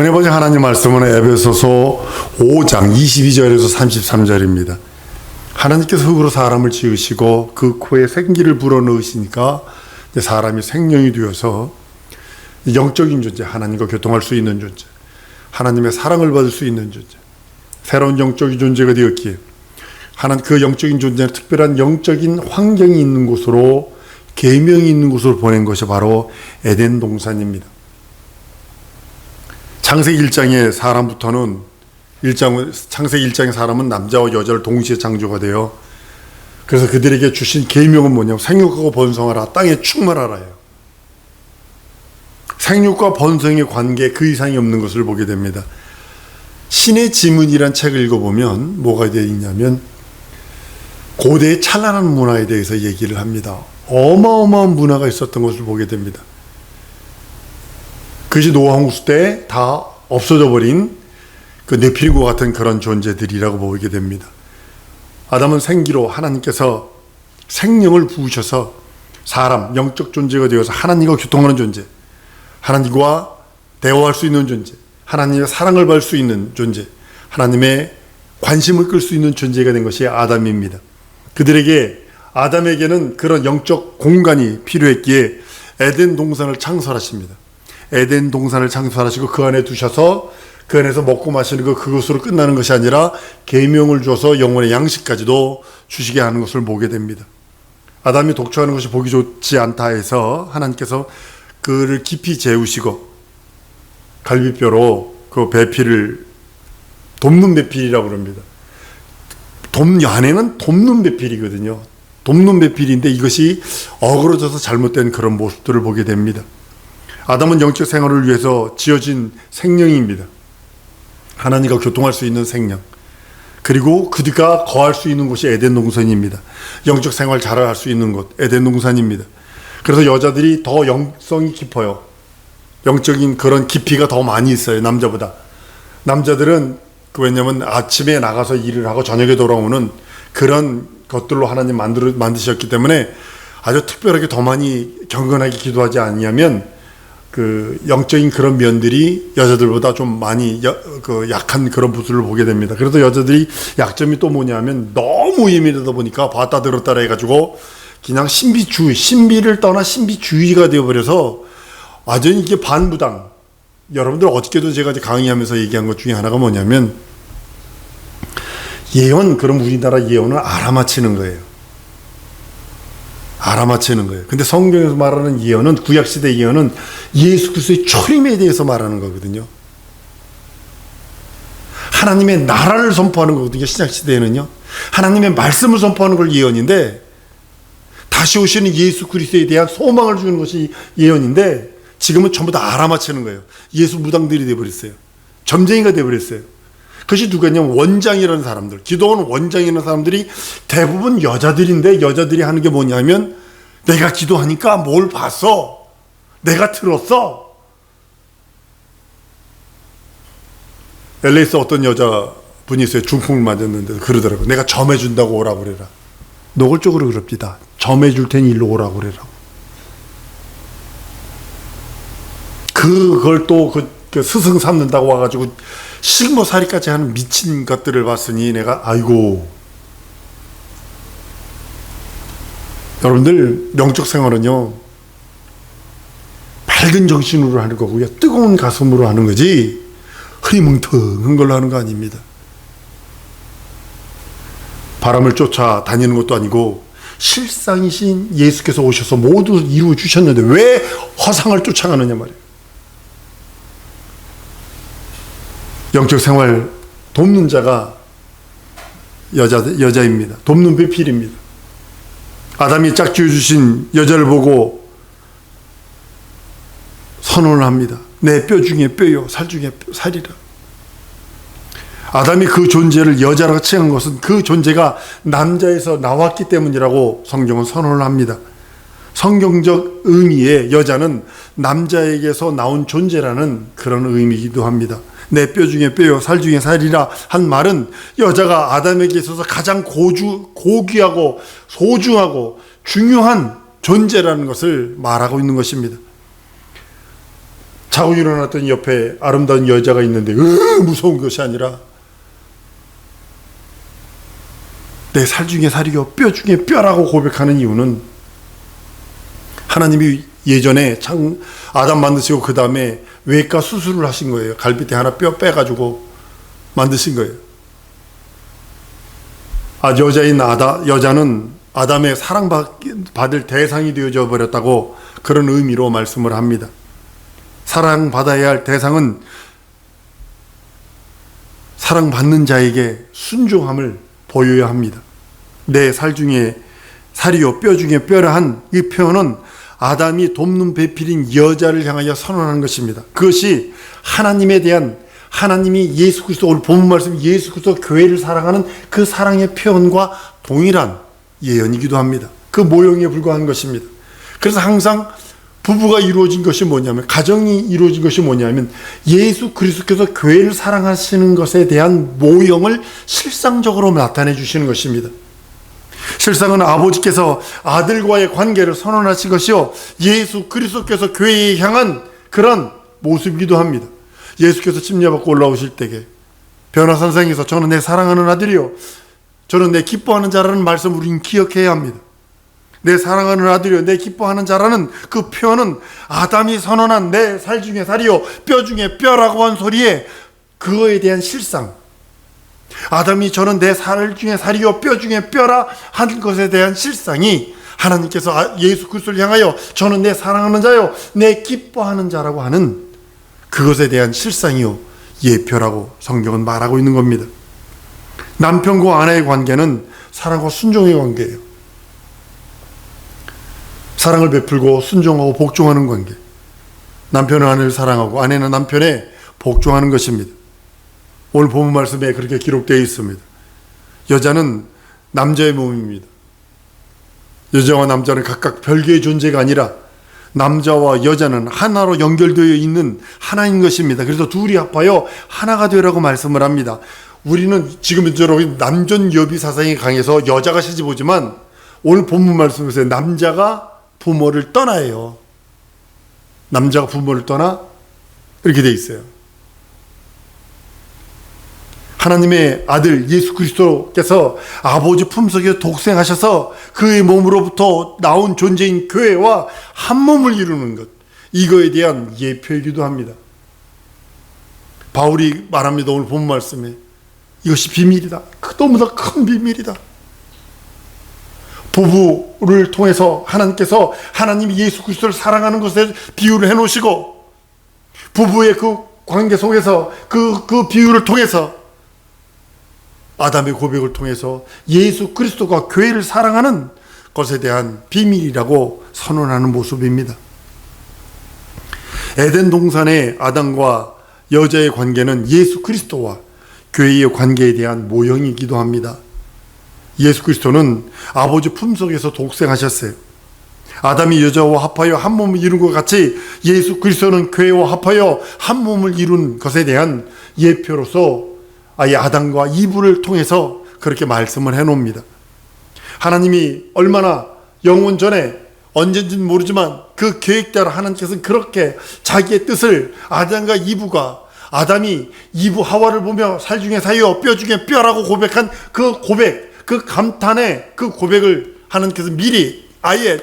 은혜 보좌 하나님 말씀은 에베소서 5장 22절에서 33절입니다. 하나님께서 흙으로 사람을 지으시고 그 코에 생기를 불어넣으시니까 사람이 생명이 되어서 영적인 존재, 하나님과 교통할 수 있는 존재, 하나님의 사랑을 받을 수 있는 존재, 새로운 영적인 존재가 되었기에 하나님 그 영적인 존재는 특별한 영적인 환경이 있는 곳으로, 계명이 있는 곳으로 보낸 것이 바로 에덴 동산입니다. 창세기 1장의 사람부터는 창세기 1장의 사람은 남자와 여자를 동시에 창조가 돼요. 그래서 그들에게 주신 계명은 뭐냐면 생육하고 번성하라, 땅에 충만하라요. 생육과 번성의 관계 그 이상이 없는 것을 보게 됩니다. 신의 지문이란 책을 읽어보면 뭐가 되어 있냐면 고대의 찬란한 문화에 대해서 얘기를 합니다. 어마어마한 문화가 있었던 것을 보게 됩니다. 그것이 노아 홍수 때 다 없어져 버린 그 네피림과 같은 그런 존재들이라고 보게 됩니다. 아담은 생기로 하나님께서 생명을 부으셔서 사람, 영적 존재가 되어서 하나님과 교통하는 존재, 하나님과 대화할 수 있는 존재, 하나님의 사랑을 받을 수 있는 존재, 하나님의 관심을 끌 수 있는 존재가 된 것이 아담입니다. 아담에게는 그런 영적 공간이 필요했기에 에덴 동산을 창설하십니다. 에덴 동산을 창설하시고 그 안에 두셔서 그 안에서 먹고 마시는 거 그것으로 끝나는 것이 아니라 계명을 줘서 영혼의 양식까지도 주시게 하는 것을 보게 됩니다. 아담이 독초하는 것이 보기 좋지 않다 해서 하나님께서 그를 깊이 재우시고 갈비뼈로 그 배필을 돕는 배필이라고 그럽니다. 안에는 돕는 배필이거든요. 돕는 배필인데 이것이 어그러져서 잘못된 그런 모습들을 보게 됩니다. 아담은 영적 생활을 위해서 지어진 생명입니다. 하나님과 교통할 수 있는 생명. 그리고 그가 거할 수 있는 곳이 에덴 동산입니다. 영적 생활 잘 할 수 있는 곳, 에덴 동산입니다. 그래서 여자들이 더 영성이 깊어요. 영적인 그런 깊이가 더 많이 있어요, 남자보다. 남자들은 왜냐면 아침에 나가서 일을 하고 저녁에 돌아오는 그런 것들로 하나님 만드셨기 때문에 아주 특별하게 더 많이 경건하게 기도하지 않으면 그 영적인 그런 면들이 여자들보다 좀 많이 약한 그런 모습을 보게 됩니다. 그래서 여자들이 약점이 또 뭐냐면 너무 예민하다 보니까 봤다 들었다 해가지고 그냥 신비를 떠나 신비주의가 되어버려서 완전히 이게 반무당. 여러분들 어저께도 제가 강의하면서 얘기한 것 중에 하나가 뭐냐면 예언, 그럼 우리나라 예언을 알아맞히는 거예요. 알아맞히는 거예요. 근데 성경에서 말하는 예언은, 구약시대 예언은 예수 그리스도의 초림에 대해서 말하는 거거든요. 하나님의 나라를 선포하는 거거든요. 신약시대에는요. 하나님의 말씀을 선포하는 걸 예언인데, 다시 오시는 예수 그리스도에 대한 소망을 주는 것이 예언인데, 지금은 전부 다 알아맞히는 거예요. 예수 무당들이 되어버렸어요. 점쟁이가 되어버렸어요. 그것이 누구냐면 원장이라는 사람들, 기도원 원장이라는 사람들이 대부분 여자들인데, 여자들이 하는 게 뭐냐면 내가 기도하니까 뭘 봤어, 내가 들었어. LA에서 어떤 여자분이 있어요. 중풍을 맞았는데 그러더라고요. 내가 점해준다고 오라고 그래라. 노골적으로 그럽니다. 점해줄 테니 일로 오라고 그래라. 그걸 또 그 스승 삼는다고 와가지고 실모살이까지 하는 미친 것들을 봤으니 내가 아이고. 여러분들 영적 생활은요 밝은 정신으로 하는 거고요, 뜨거운 가슴으로 하는 거지 흐리멍텅한 걸로 하는 거 아닙니다. 바람을 쫓아 다니는 것도 아니고 실상이신 예수께서 오셔서 모두 이루어 주셨는데 왜 허상을 쫓아가느냐 말이에요. 영적 생활 돕는 자가 여자입니다. 돕는 배필입니다. 아담이 짝지어 주신 여자를 보고 선언을 합니다. 내 뼈 중에 뼈요, 살 중에 살이라. 아담이 그 존재를 여자라고 칭한 것은 그 존재가 남자에서 나왔기 때문이라고 성경은 선언을 합니다. 성경적 의미의 여자는 남자에게서 나온 존재라는 그런 의미이기도 합니다. 내 뼈 중에 뼈요, 살 중에 살이라 한 말은 여자가 아담에게 있어서 가장 고귀하고 소중하고 중요한 존재라는 것을 말하고 있는 것입니다. 자고 일어났더니 옆에 아름다운 여자가 있는데 무서운 것이 아니라 내 살 중에 살이요 뼈 중에 뼈라고 고백하는 이유는 하나님이 예전에 아담 만드시고 그 다음에 외과 수술을 하신 거예요. 갈비뼈 하나 뼈 빼가지고 만드신 거예요. 여자는 아담의 사랑받을 대상이 되어져 버렸다고 그런 의미로 말씀을 합니다. 사랑받아야 할 대상은 사랑받는 자에게 순종함을 보여야 합니다. 내 살 중에 살이요 뼈 중에 뼈라 한 이 표현은 아담이 돕는 배필인 여자를 향하여 선언하는 것입니다. 그것이 하나님에 대한 하나님이 예수 그리스도 오늘 본문 말씀 예수 그리스도 교회를 사랑하는 그 사랑의 표현과 동일한 예언이기도 합니다. 그 모형에 불과한 것입니다. 그래서 항상 부부가 이루어진 것이 뭐냐면 가정이 이루어진 것이 뭐냐면 예수 그리스도께서 교회를 사랑하시는 것에 대한 모형을 실상적으로 나타내 주시는 것입니다. 실상은 아버지께서 아들과의 관계를 선언하신 것이요 예수 그리스도께서 교회에 향한 그런 모습이기도 합니다. 예수께서 침례받고 올라오실 때에 변화산상에서 저는 내 사랑하는 아들이요 저는 내 기뻐하는 자라는 말씀을 우리는 기억해야 합니다. 내 사랑하는 아들이요 내 기뻐하는 자라는 그 표현은 아담이 선언한 내 살 중에 살이요 뼈 중에 뼈라고 한 소리에 그거에 대한 실상, 아담이 저는 내 살 중에 살이요 뼈 중에 뼈라 한 것에 대한 실상이 하나님께서 예수 그리스도를 향하여 저는 내 사랑하는 자요 내 기뻐하는 자라고 하는 그것에 대한 실상이요 예표라고 성경은 말하고 있는 겁니다. 남편과 아내의 관계는 사랑과 순종의 관계예요. 사랑을 베풀고 순종하고 복종하는 관계. 남편은 아내를 사랑하고 아내는 남편에 복종하는 것입니다. 오늘 본문 말씀에 그렇게 기록되어 있습니다. 여자는 남자의 몸입니다. 여자와 남자는 각각 별개의 존재가 아니라 남자와 여자는 하나로 연결되어 있는 하나인 것입니다. 그래서 둘이 합하여 하나가 되라고 말씀을 합니다. 우리는 지금 현재로 남존여비 사상이 강해서 여자가 시집 오지만 오늘 본문 말씀에서 남자가 부모를 떠나요. 남자가 부모를 떠나 이렇게 돼 있어요. 하나님의 아들 예수 그리스도께서 아버지 품속에 독생하셔서 그의 몸으로부터 나온 존재인 교회와 한 몸을 이루는 것, 이거에 대한 예표이기도 합니다. 바울이 말합니다. 오늘 본 말씀에 이것이 비밀이다. 너무나 큰 비밀이다. 부부를 통해서 하나님께서 하나님이 예수 그리스도를 사랑하는 것에 비유를 해놓으시고 부부의 그 관계 속에서 그 비유를 통해서 아담의 고백을 통해서 예수 그리스도가 교회를 사랑하는 것에 대한 비밀이라고 선언하는 모습입니다. 에덴 동산의 아담과 여자의 관계는 예수 그리스도와 교회의 관계에 대한 모형이기도 합니다. 예수 그리스도는 아버지 품속에서 독생하셨어요. 아담이 여자와 합하여 한 몸을 이룬 것 같이 예수 그리스도는 교회와 합하여 한 몸을 이룬 것에 대한 예표로서 아예 아담과 이브를 통해서 그렇게 말씀을 해놓습니다. 하나님이 얼마나 영원 전에 언젠지는 모르지만 그 계획대로 하나님께서는 그렇게 자기의 뜻을 아담과 이브가 아담이 이브 하와를 보며 살 중에 살이요 뼈 중에 뼈라고 고백한 그 고백, 그 감탄의 그 고백을 하나님께서 미리 아예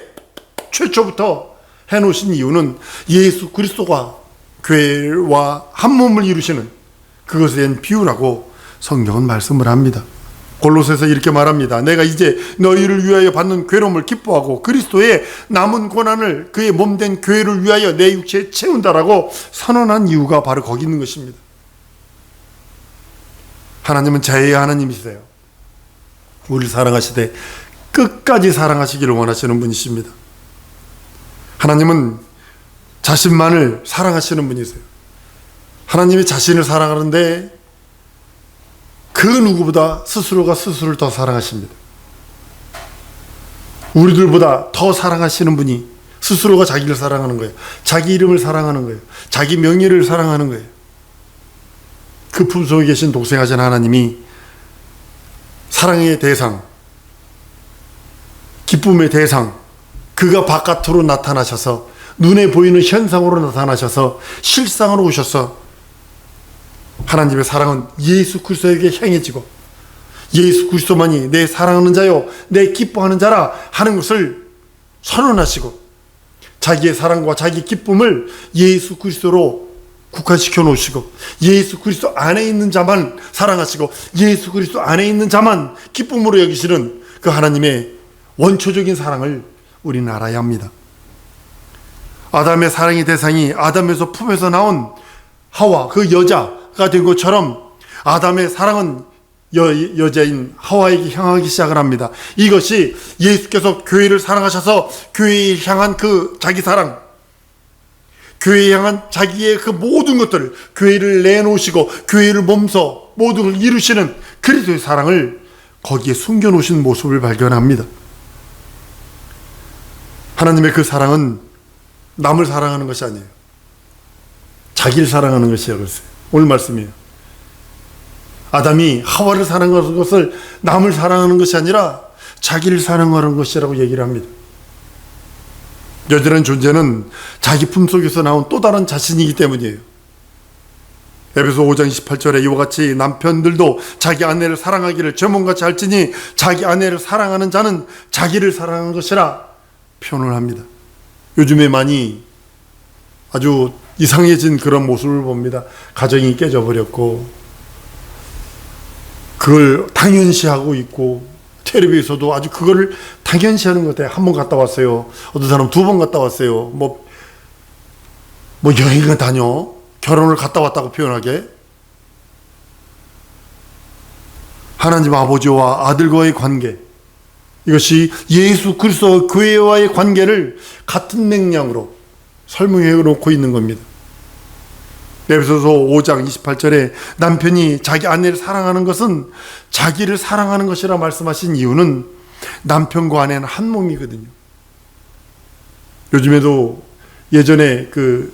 최초부터 해놓으신 이유는 예수 그리스도가 교회와 한 몸을 이루시는 그것에 대한 비유라고 성경은 말씀을 합니다. 골로새서 이렇게 말합니다. 내가 이제 너희를 위하여 받는 괴로움을 기뻐하고 그리스도의 남은 고난을 그의 몸된 교회를 위하여 내 육체에 채운다라고 선언한 이유가 바로 거기 있는 것입니다. 하나님은 자애의 하나님이세요. 우리를 사랑하시되 끝까지 사랑하시기를 원하시는 분이십니다. 하나님은 자신만을 사랑하시는 분이세요. 하나님이 자신을 사랑하는데 그 누구보다 스스로가 스스로를 더 사랑하십니다. 우리들보다 더 사랑하시는 분이 스스로가 자기를 사랑하는 거예요. 자기 이름을 사랑하는 거예요. 자기 명예를 사랑하는 거예요. 그 품속에 계신 독생하신 하나님이 사랑의 대상, 기쁨의 대상, 그가 바깥으로 나타나셔서 눈에 보이는 현상으로 나타나셔서 실상으로 오셔서 하나님의 사랑은 예수 그리스도에게 향해지고 예수 그리스도만이 내 사랑하는 자요 내 기뻐하는 자라 하는 것을 선언하시고 자기의 사랑과 자기의 기쁨을 예수 그리스도로 국한시켜 놓으시고 예수 그리스도 안에 있는 자만 사랑하시고 예수 그리스도 안에 있는 자만 기쁨으로 여기시는 그 하나님의 원초적인 사랑을 우리는 알아야 합니다. 아담의 사랑의 대상이 아담에서 품에서 나온 하와 그 여자가 된 것처럼 아담의 사랑은 여자인 하와에게 향하기 시작을 합니다. 이것이 예수께서 교회를 사랑하셔서 교회에 향한 그 자기 사랑, 교회에 향한 자기의 그 모든 것들을 교회를 내놓으시고 교회를 몸소 모든 걸 이루시는 그리스도의 사랑을 거기에 숨겨놓으신 모습을 발견합니다. 하나님의 그 사랑은 남을 사랑하는 것이 아니에요. 자기를 사랑하는 것이에요. 오늘 말씀이에요. 아담이 하와를 사랑하는 것을 남을 사랑하는 것이 아니라 자기를 사랑하는 것이라고 얘기를 합니다. 여자라는 존재는 자기 품속에서 나온 또 다른 자신이기 때문이에요. 에베소 5장 28절에 이와 같이 남편들도 자기 아내를 사랑하기를 죄몽같이 할지니 자기 아내를 사랑하는 자는 자기를 사랑하는 것이라 표현을 합니다. 요즘에 많이 아주 이상해진 그런 모습을 봅니다. 가정이 깨져버렸고 그걸 당연시하고 있고 텔레비에서도 아주 그거를 당연시하는 것 같아요. 한 번 갔다 왔어요. 어떤 사람은 2번 갔다 왔어요. 뭐 여행을 다녀 결혼을 갔다 왔다고 표현하게. 하나님 아버지와 아들과의 관계, 이것이 예수 그리스도 교회와의 관계를 같은 맥락으로 설명해 놓고 있는 겁니다. 에베소서 5장 28절에 남편이 자기 아내를 사랑하는 것은 자기를 사랑하는 것이라 말씀하신 이유는 남편과 아내는 한 몸이거든요. 요즘에도 예전에 그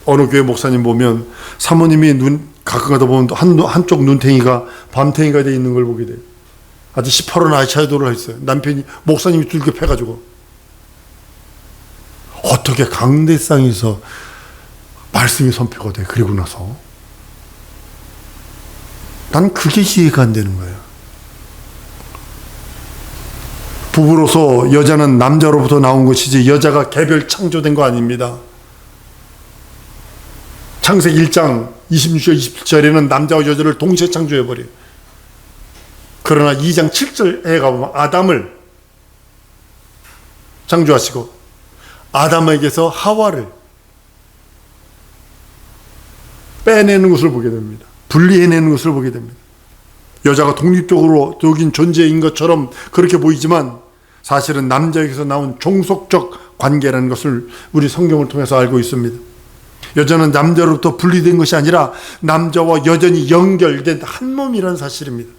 어느 교회 목사님 보면 사모님이 가끔 가다 보면 한쪽 눈탱이가 밤탱이가 되어 있는 걸 보게 돼요. 아주 시퍼런 아이샤도를 했어요. 남편이 목사님이 둘급해가지고 어떻게 강대상에서 말씀이 선포가 돼. 그리고 나서 난 그게 이해가 안 되는 거예요. 부부로서 여자는 남자로부터 나온 것이지 여자가 개별 창조된 거 아닙니다. 창세기 1장 26절 27절에는 남자와 여자를 동시에 창조해버려요. 그러나 2장 7절에 가보면 아담을 창조하시고 아담에게서 하와를 빼내는 것을 보게 됩니다. 분리해내는 것을 보게 됩니다. 여자가 독립적인 존재인 것처럼 그렇게 보이지만 사실은 남자에게서 나온 종속적 관계라는 것을 우리 성경을 통해서 알고 있습니다. 여자는 남자로부터 분리된 것이 아니라 남자와 여전히 연결된 한 몸이라는 사실입니다.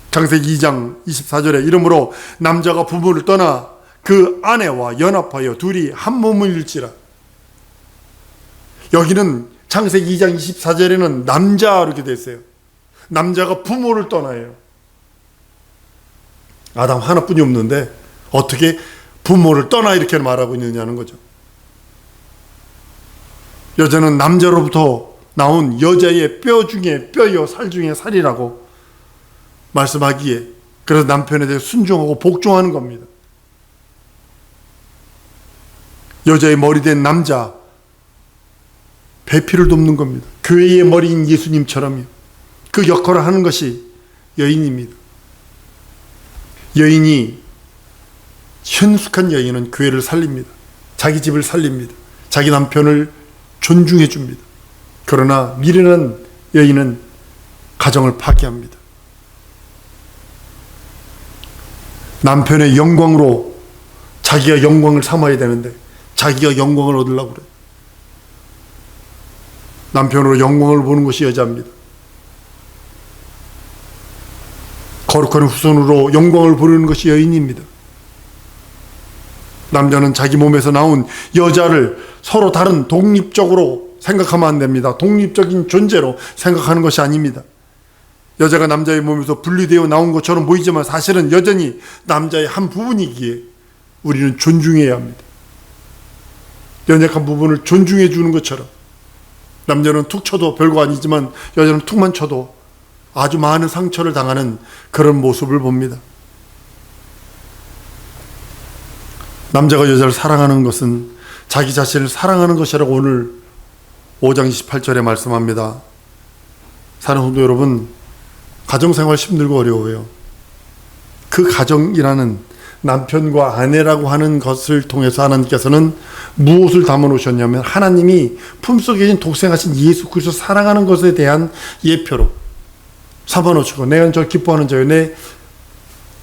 창세기 2장 24절에 이러므로 남자가 부모를 떠나 그 아내와 연합하여 둘이 한 몸을 일지라. 여기는 창세기 2장 24절에는 남자 이렇게 되어 있어요. 남자가 부모를 떠나요. 아담 하나뿐이 없는데 어떻게 부모를 떠나 이렇게 말하고 있느냐는 거죠. 여자는 남자로부터 나온 여자의 뼈 중에 뼈요 살 중에 살이라고 말씀하기에 그래서 남편에 대해 순종하고 복종하는 겁니다. 여자의 머리 된 남자 배필을 돕는 겁니다. 교회의 머리인 예수님처럼요. 그 역할을 하는 것이 여인입니다. 여인이 현숙한 여인은 교회를 살립니다. 자기 집을 살립니다. 자기 남편을 존중해 줍니다. 그러나 미련한 여인은 가정을 파괴합니다. 남편의 영광으로 자기가 영광을 삼아야 되는데 자기가 영광을 얻으려고 그래요. 남편으로 영광을 보는 것이 여자입니다. 거룩한 후손으로 영광을 부르는 것이 여인입니다. 남자는 자기 몸에서 나온 여자를 서로 다른 독립적으로 생각하면 안 됩니다. 독립적인 존재로 생각하는 것이 아닙니다. 여자가 남자의 몸에서 분리되어 나온 것처럼 보이지만 사실은 여전히 남자의 한 부분이기에 우리는 존중해야 합니다. 연약한 부분을 존중해 주는 것처럼 남자는 툭 쳐도 별거 아니지만 여자는 툭만 쳐도 아주 많은 상처를 당하는 그런 모습을 봅니다. 남자가 여자를 사랑하는 것은 자기 자신을 사랑하는 것이라고 오늘 5장 28절에 말씀합니다. 사랑하는 성도 여러분, 가정생활 힘들고 어려워요. 그 가정이라는 남편과 아내라고 하는 것을 통해서 하나님께서는 무엇을 담아 놓으셨냐면 하나님이 품속에 있는 독생하신 예수 그리스도 사랑하는 것에 대한 예표로 삼아 놓으시고, 내가 저 기뻐하는 자요, 내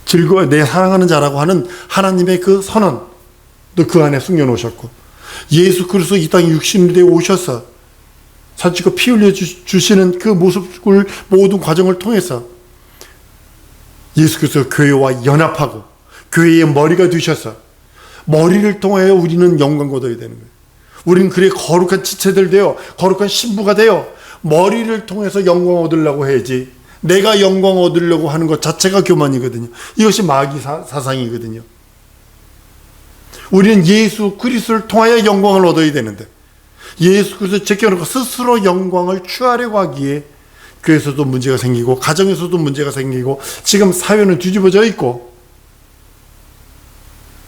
즐거워, 내 사랑하는 자라고 하는 하나님의 그 선언도 그 안에 숨겨 놓으셨고, 예수 그리스도 이 땅에 육신되어 오셔서 사지고 피 흘려 주시는 그 모습을 모든 과정을 통해서 예수 그리스도 교회와 연합하고 교회의 머리가 되셔서 머리를 통하여 우리는 영광을 얻어야 되는 거예요. 우리는 그래 거룩한 지체들 되어 거룩한 신부가 되어 머리를 통해서 영광 얻으려고 해야지, 내가 영광 얻으려고 하는 것 자체가 교만이거든요. 이것이 마귀 사상이거든요. 우리는 예수 그리스도를 통하여 영광을 얻어야 되는데 예수 그리스도를 제껴놓고 스스로 영광을 취하려고 하기에 교회에서도 문제가 생기고 가정에서도 문제가 생기고 지금 사회는 뒤집어져 있고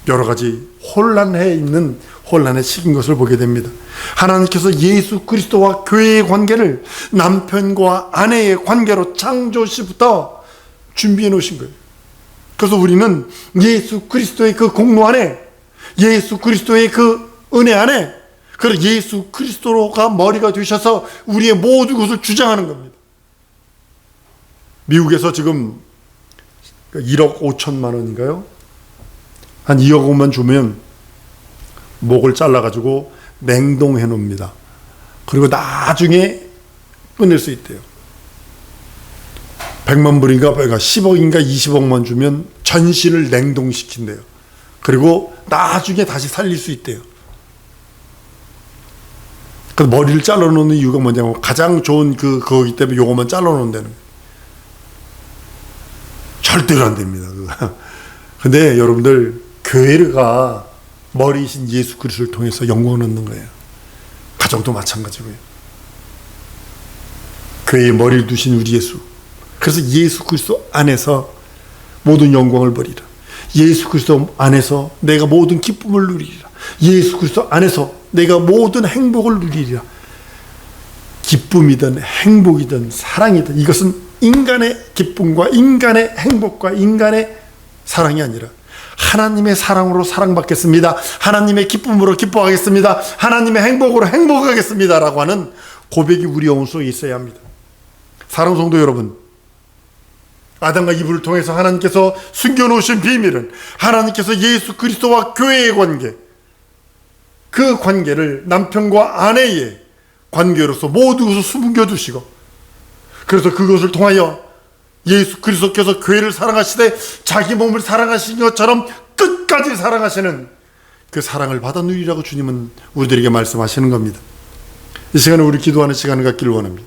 여러 가지 혼란의 시기인 것을 보게 됩니다. 하나님께서 예수 그리스도와 교회의 관계를 남편과 아내의 관계로 창조시부터 준비해 놓으신 거예요. 그래서 우리는 예수 그리스도의 그 공로 안에, 예수 그리스도의 그 은혜 안에, 그리고 예수 그리스도가 머리가 되셔서 우리의 모든 것을 주장하는 겁니다. 미국에서 지금 1억 5천만 원인가요? 한 2억 원만 주면 목을 잘라가지고 냉동해 놓습니다. 그리고 나중에 끊을 수 있대요. 100만 불인가 10억인가 20억만 주면 전신을 냉동시킨대요. 그리고 나중에 다시 살릴 수 있대요. 그래서 머리를 잘라놓는 이유가 뭐냐면 가장 좋은 그거기 때문에 요것만 잘라놓는다는 거예요. 절대로 안 됩니다. 근데 여러분들, 교회가 머리이신 예수 그리스도를 통해서 영광을 얻는 거예요. 가정도 마찬가지고요. 교회의 머리를 두신 우리 예수. 그래서 예수 그리스도 안에서 모든 영광을 버리라. 예수 그리스도 안에서 내가 모든 기쁨을 누리리라. 예수 그리스도 안에서 내가 모든 행복을 누리리라. 기쁨이든 행복이든 사랑이든 이것은 인간의 기쁨과 인간의 행복과 인간의 사랑이 아니라 하나님의 사랑으로 사랑받겠습니다. 하나님의 기쁨으로 기뻐하겠습니다. 하나님의 행복으로 행복하겠습니다. 라고 하는 고백이 우리 영혼 속에 있어야 합니다. 사랑하는 성도 여러분, 아담과 이브를 통해서 하나님께서 숨겨놓으신 비밀은 하나님께서 예수 그리스도와 교회의 관계, 그 관계를 남편과 아내의 관계로서 모두 것을 숨겨두시고, 그래서 그것을 통하여 예수 그리스도께서 교회를 사랑하시되 자기 몸을 사랑하신 것처럼 끝까지 사랑하시는 그 사랑을 받아 누리라고 주님은 우리들에게 말씀하시는 겁니다. 이 시간에 우리 기도하는 시간을 갖기를 원합니다.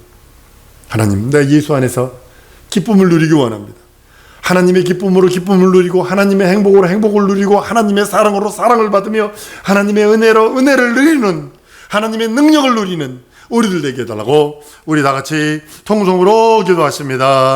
하나님, 내가 예수 안에서 기쁨을 누리기 원합니다. 하나님의 기쁨으로 기쁨을 누리고 하나님의 행복으로 행복을 누리고 하나님의 사랑으로 사랑을 받으며 하나님의 은혜로 은혜를 누리는, 하나님의 능력을 누리는 우리들 되게 해달라고 우리 다 같이 통성으로 기도하십니다.